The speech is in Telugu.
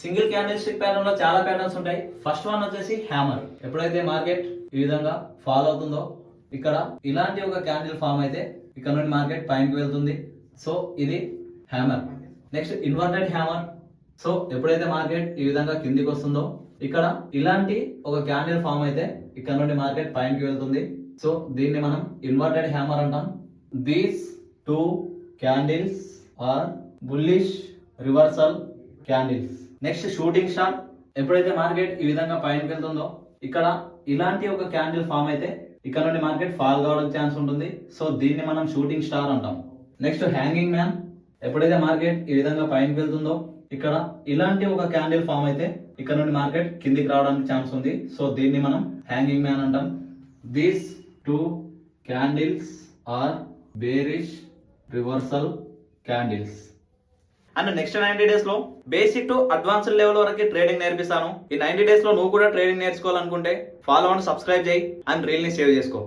సింగిల్ క్యాండిల్ స్టిక్ ప్యాటర్న్ లో చాలా ప్యాటర్న్స్ ఉంటాయి. ఫస్ట్ వన్ వచ్చేసి హ్యామర్. ఎప్పుడైతే మార్కెట్ ఈ విధంగా ఫాల్ అవుతుందో ఇక్కడ ఇలాంటి ఒక క్యాండిల్ ఫామ్ అయితే ఇక్కడ నుండి మార్కెట్ పైనకి వెళ్తుంది. సో ఇది hammer. Next inverted hammer. So ఎప్పుడైతే మార్కెట్ ఈ విధంగా కిందికి వస్తుందో ఇక్కడ ఇలాంటి ఒక క్యాండిల్ ఫామ్ అయితే ఇక్కడ నుండి మార్కెట్ పైనకి వెళ్తుంది. సో దీన్ని మనం ఇన్వర్టెడ్ హ్యామర్ అంటాం. These two candles are bullish reversal candles. Next shooting star. ఎప్పుడైతే మార్కెట్ ఈ విధంగా పైనకి వెళ్తుందో ఇక్కడ ఇలాంటి ఒక క్యాండిల్ ఫామ్ అయితే ఇక్కడ నుండి మార్కెట్ ఫాల్ కావడం ఛాన్స్ ఉంటుంది. సో దీన్ని మనం షూటింగ్ స్టార్ అంటాం. Next hanging man. ఎప్పుడైతే మార్కెట్ ఈ విధంగా పైనకి వెళ్తుందో ఇక్కడ ఇలాంటి ఒక క్యాండిల్ ఫామ్ అయితే ఇక్కడ నుండి మార్కెట్ కిందికి రావడానికి ఛాన్స్ ఉంది. సో దీన్ని మనం హ్యాంగింగ్ మ్యాన్ అంటాం. These two candles are bearish reversal candles. And next 90 days లో బేసిక్ టు అడ్వాన్స్డ్ లెవెల్ వరకు ట్రేడింగ్ నేర్పిస్తాను. ఈ 90 days లో నువ్వు కూడా ట్రేడింగ్ నేర్చుకోవాలనుకుంటే ఫాలో అండ్ సబ్స్క్రైబ్ చేయి అండ్ రీల్ ని సేవ్ చేసుకో.